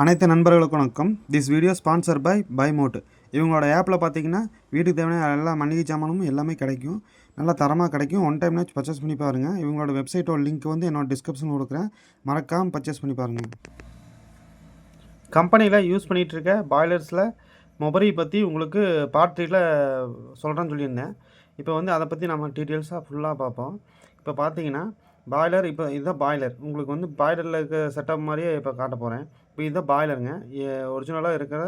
அனைத்து நண்பர்களுக்கும் வணக்கம். This video sponsor by Mode. இவங்களோட ஆப்பில் பார்த்தீங்கன்னா வீட்டுக்கு தேவையான எல்லா மளிகை சாமானும் எல்லாமே கிடைக்கும். நல்லா தரமாக கிடைக்கும். ஒன் டைம்னாச்சும் பர்ச்சேஸ் பண்ணி பாருங்கள். இவங்களோட வெப்சைட்டோட லிங்க் வந்து என்னோட டிஸ்கிரிப்ஷனில் கொடுக்குறேன். மறக்காமல் பர்ச்சேஸ் பண்ணி பாருங்கள். கம்பெனியில் யூஸ் பண்ணிகிட்டு இருக்க பாய்லர்ஸில் மொபரி பற்றி உங்களுக்கு பார்ட் 3ல் சொல்கிறேன்னு சொல்லியிருந்தேன். இப்போ வந்து அதை பற்றி நம்ம டீட்டெயில்ஸாக ஃபுல்லாக பார்ப்போம். இப்போ பார்த்தீங்கன்னா பாய்லர், இப்போ இதுதான் பாய்லர். உங்களுக்கு வந்து பாய்லரில் இருக்க செட்டப் மாதிரியே இப்போ காட்ட போகிறேன். இப்போ இதுதான் பாய்லருங்க. ஒரிஜினலாக இருக்கிற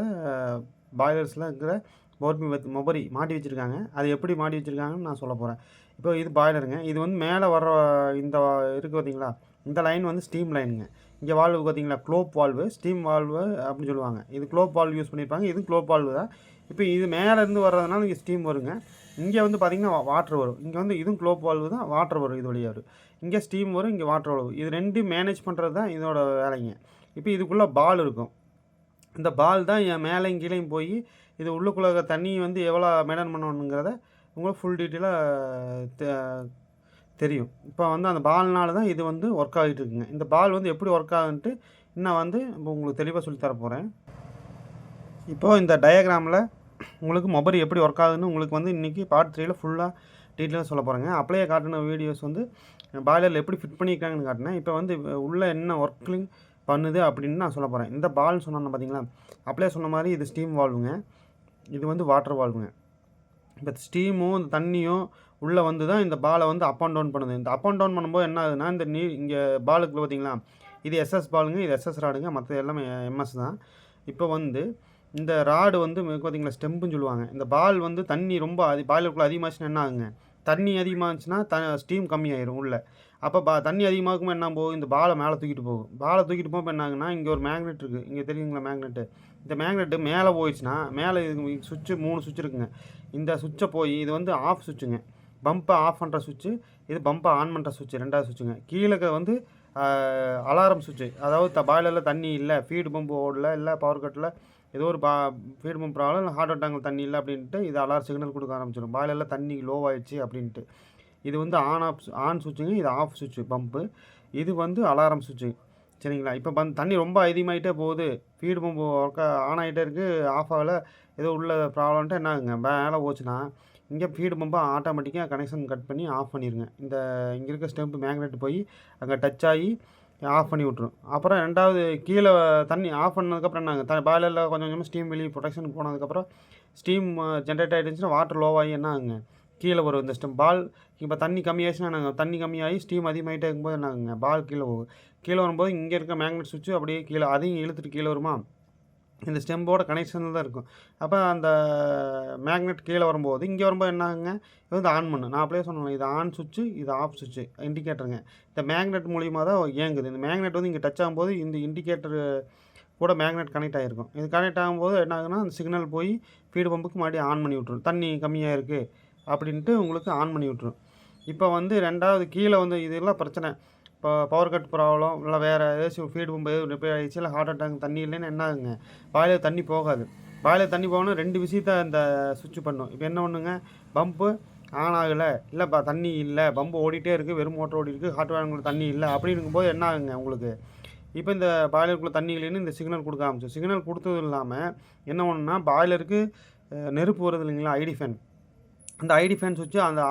பாய்லர்ஸில் இருக்கிற மொபரி மாட்டி வச்சுருக்காங்க. அது எப்படி மாட்டி வச்சுருக்காங்கன்னு நான் சொல்ல போகிறேன். இப்போ இது பாய்லருங்க. இது வந்து மேலே வர்ற இந்த இருக்குது பார்த்தீங்களா, இந்த லைன் வந்து ஸ்டீம் லைனுங்க. இங்கே வால்வு பார்த்தீங்களா, க்ளோப் வால்வு, ஸ்டீம் வால்வு அப்படின்னு சொல்லுவாங்க. இது க்ளோப் வால்வு யூஸ் பண்ணியிருப்பாங்க. இது க்ளோப் வால்வு தான். இப்போ இது மேலேருந்து வர்றதுனால இங்கே ஸ்டீம் வருங்க. இங்கே வந்து பார்த்திங்கன்னா வாட்டர் வரும். இங்கே வந்து இதுவும் க்ளோப் வால்வு தான், வாட்டர் வரும் இது வழியாக வரும். இங்கே ஸ்டீம் வரும், இங்கே வாட்டர் வரும். இது ரெண்டும் மேனேஜ் பண்ணுறது தான் இதோட வேலைங்க. இப்போ இதுக்குள்ளே பால் இருக்கும். இந்த பால் தான் என் மேலேயும் கீழேயும் போய் இது உள்ளுக்குள்ள தண்ணி வந்து எவ்வளோ மெயின்டைன் பண்ணணுங்கிறத உங்களுக்கு ஃபுல் டீட்டெயிலாக தெரியும். இப்போ வந்து அந்த பால்னால தான் இது வந்து ஒர்க் ஆகிட்டு இருக்குங்க. இந்த பால் வந்து எப்படி ஒர்க் ஆகுன்ட்டு இன்னும் வந்து இப்போ உங்களுக்கு தெளிவாக சொல்லித்தர போகிறேன். இப்போது இந்த டயக்ராமில் உங்களுக்கு மொபரி எப்படி ஒர்க் ஆகுதுன்னு உங்களுக்கு வந்து இன்றைக்கி பார்ட் 3ல் ஃபுல்லாக டீட்டெயிலாக சொல்ல போகிறேங்க. அப்படியே காட்டின வீடியோஸ் வந்து பாய்லரில் எப்படி ஃபிட் பண்ணியிருக்காங்கன்னு காட்டினேன். இப்போ வந்து உள்ளே என்ன ஒர்க்கிங் பண்ணுது அப்படின்னு நான் சொல்ல போகிறேன். இந்த பால் சொன்னோன்னா பார்த்தீங்களா, அப்படியே சொன்ன மாதிரி இது ஸ்டீம் வால்வுங்க, இது வந்து வாட்டர் வால்வுங்க. இப்போ ஸ்டீமும் இந்த தண்ணியும் உள்ளே வந்து தான் இந்த பாலை வந்து அப் அண்ட் டவுன் பண்ணுது. இந்த அப் அண்ட் டவுன் பண்ணும்போது என்ன ஆகுதுன்னா, இந்த நீர் இங்கே பாலுக்குள்ள பார்த்தீங்களா, இது எஸ்எஸ் பாலுங்க, இது எஸ்எஸ் ராடுங்க, மற்ற எல்லாமே எம்எஸ் தான். இப்போ வந்து இந்த ராடு வந்து பார்த்தீங்களா ஸ்டெம்புன்னு சொல்லுவாங்க. இந்த பால் வந்து தண்ணி ரொம்ப பாய்லருக்குள்ளே அதிகமாச்சுன்னா என்ன ஆகுங்க, தண்ணி அதிகமாகிடுச்சுன்னா ஸ்டீம் கம்மியாயிரும் உள்ளே. அப்போ தண்ணி அதிகமாகும்போது என்ன போகும், இந்த பாலை மேலே தூக்கிட்டு போகும். பாலை தூக்கிட்டு போகும்போது என்ன ஆகுன்னா, இங்கே ஒரு மேக்னெட் இருக்குது. இங்கே தெரியுங்களா மேக்னெட்டு. இந்த மேக்னெட்டு மேலே போயிடுச்சுன்னா, மேலே இது சுவிட்சு 3 சுவிட்ச் இருக்குங்க. இந்த சுவிட்சை போய் இது வந்து ஆஃப் சுவிட்சுங்க. பம்பை ஆஃப் பண்ணுற சுவிட்சு, இது பம்பை ஆன் பண்ணுற சுவிட்சு, 2வது சுவிட்சுங்க. கீழே வந்து அலாரம் சுவிட்சு, அதாவது பாய்லரில் தண்ணி இல்லை, ஃபீடு பம்பு ஓடல, இல்லை பவர் கட்டில் ஏதோ ஒரு ஃபீடு பம்ப் ப்ராப்ளம், இல்லை ஹாட் வாட்டர் தண்ணி இல்லை அப்படின்ட்டு இது அலாரம் சிக்னல் கொடுக்க ஆரம்பிச்சிடும். பாய்லரில் தண்ணி லோவாகிடுச்சு அப்படின்ட்டு. இது வந்து ஆன் சுவிட்சுங்க, இது ஆஃப் சுவிட்சு பம்பு, இது வந்து அலாரம் சுவிட்சு. சரிங்களா. இப்போ தண்ணி ரொம்ப அதிகமாகிட்டே போகுது, ஃபீடு பம்பு ஒர்க் ஆன் ஆகிட்டே இருக்குது, ஆஃப் ஆகலை, ஏதோ உள்ள ப்ராப்ளம்ட்டு என்ன ஆகுங்க, மேலே போச்சுன்னா இங்கே ஃபீடு பம்பை ஆட்டோமேட்டிக்காக கனெக்ஷன் கட் பண்ணி ஆஃப் பண்ணிடுங்க. இங்கே இருக்க ஸ்டெம்பு மேக்னெட் போய் அங்கே டச் ஆகி ஆஃப் பண்ணி விட்ரும். அப்புறம் 2வது கீழே தண்ணி ஆஃப் பண்ணதுக்கப்புறம் என்ன பாய்லரில் கொஞ்சம் கொஞ்சமாக ஸ்டீம் வெளியே ப்ரொடக்ஷன் போனதுக்கப்புறம் ஸ்டீம் ஜென்ரேட் ஆகிடுச்சுன்னா வாட்டர் லோவாகி என்ன ஆகுங்க, கீழே வரும். இந்த ஸ்டெம் பால் இப்போ தண்ணி கம்மியாச்சுன்னா நாங்கள் தண்ணி கம்மியாகி ஸ்டீம் அதிகமாகிட்டே இருக்கும்போது என்ன ஆகுங்க, பால் கீழே போகும். கீழே வரும்போது இங்கே இருக்க மேக்னெட் சுவிட்சு அப்படியே கீழே அதையும் இழுத்துட்டு கீழே வருமா, இந்த ஸ்டெம்போட கனெக்ஷனில் தான் இருக்கும். அப்போ அந்த மேக்னெட் கீழே வரும்போது இங்கே வரும்போது என்ன ஆகுங்க, இது வந்து ஆன் பண்ணு. நான் அப்படியே சொன்னேன், இது ஆன் சுவிட்சு, இது ஆஃப் சுவிட்சு, இண்டிகேட்டருங்க. இந்த மேக்னெட் மூலிமா தான் இயங்குது. இந்த மேக்னெட் வந்து இங்கே டச் ஆகும்போது இந்த இண்டிகேட்டர் கூட மேக்னெட் கனெக்ட் ஆகிருக்கும். இது கனெக்ட் ஆகும்போது என்ன ஆகுதுன்னா, அந்த சிக்னல் போய் ஃபீடு பம்புக்கு மறுபடியும் ஆன் பண்ணி விட்ரும். தண்ணி கம்மியாக இருக்குது அப்படின்ட்டு உங்களுக்கு ஆன் பண்ணி விட்ரும். இப்போ வந்து 2வது கீழே வந்து இதெல்லாம் பிரச்சனை, இப்போ பவர் கட் ப்ராப்ளம், இல்லை வேறு ஏதாச்சும் ஃபீடு பம்பு எதுவும் ரிப்பேர் ஆகிடுச்சு, இல்லை ஹாட் வாட்டர் தண்ணி இல்லைன்னு என்ன ஆகுங்க, பாய்லர் தண்ணி போகாது. பாய்லர் தண்ணி போகணும் 2 விஷயத்தை இந்த சுவிட்ச் பண்ணும். இப்போ என்ன ஒன்றுங்க, பம்பு ஆன் ஆகலை, இல்லை தண்ணி இல்லை, பம்பு ஓடிட்டே இருக்குது, வெறும் மோட்டர் ஓடி இருக்குது, ஹாட் வாட்டர் தண்ணி இல்லை அப்படிங்கும்போது என்ன ஆகுங்க உங்களுக்கு, இப்போ இந்த பாய்லருக்குள்ளே தண்ணி இல்லைன்னு இந்த சிக்னல் கொடுக்க ஆரம்பிச்சு. சிக்னல் கொடுத்தது இல்லாமல் என்ன ஒன்றுனா, பாய்லருக்கு நெருப்பு வருது இல்லைங்களா, ஐடி ஃபேன், அந்த ஐடி ஃபேன் சுவிட்சு அந்த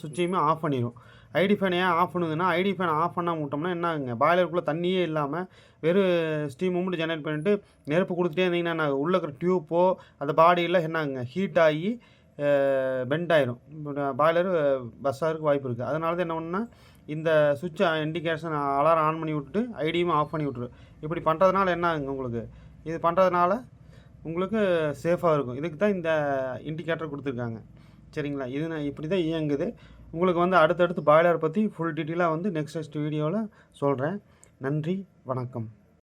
சுவிட்சையுமே ஆஃப் பண்ணிடும். ஐடி ஃபேன் ஏன் ஆஃப் பண்ணுதுன்னா, ஐடி ஃபேன் ஆஃப் பண்ணாமல் விட்டோம்னா என்ன ஆகுங்க, பாய்லருக்குள்ளே தண்ணியே இல்லாமல் வெறும் ஸ்டீம் மட்டும் ஜெனரேட் பண்ணிட்டு நெருப்பு கொடுத்துட்டே இருந்தீங்கன்னா உள்ளே இருக்கிற டியூப்போ அந்த பாடியில் என்ன ஆகுங்க, ஹீட் ஆகி பெண்ட் ஆயிரும். பாய்லர் பஸ் ஆகிறதுக்கு வாய்ப்பு இருக்குது. அதனால தான் என்ன ஒன்றுனா, இந்த சுவிட்சை இண்டிகேஷன் அலாரம் ஆன் பண்ணி விட்டுட்டு ஐடியும் ஆஃப் பண்ணி விட்ரு. இப்படி பண்ணுறதுனால என்ன ஆகுங்க, உங்களுக்கு இது பண்ணுறதுனால உங்களுக்கு சேஃபாக இருக்கும். இதுக்கு தான் இந்த இண்டிகேட்டர் கொடுத்துருக்காங்க. சரிங்களா. இது நான் இப்படி தான் இயங்குது. உங்களுக்கு வந்து அடுத்தடுத்து பாய்லர் பற்றி ஃபுல் டீட்டெயிலாக வந்து நெக்ஸ்ட் வீடியோவில் சொல்கிறேன். நன்றி, வணக்கம்.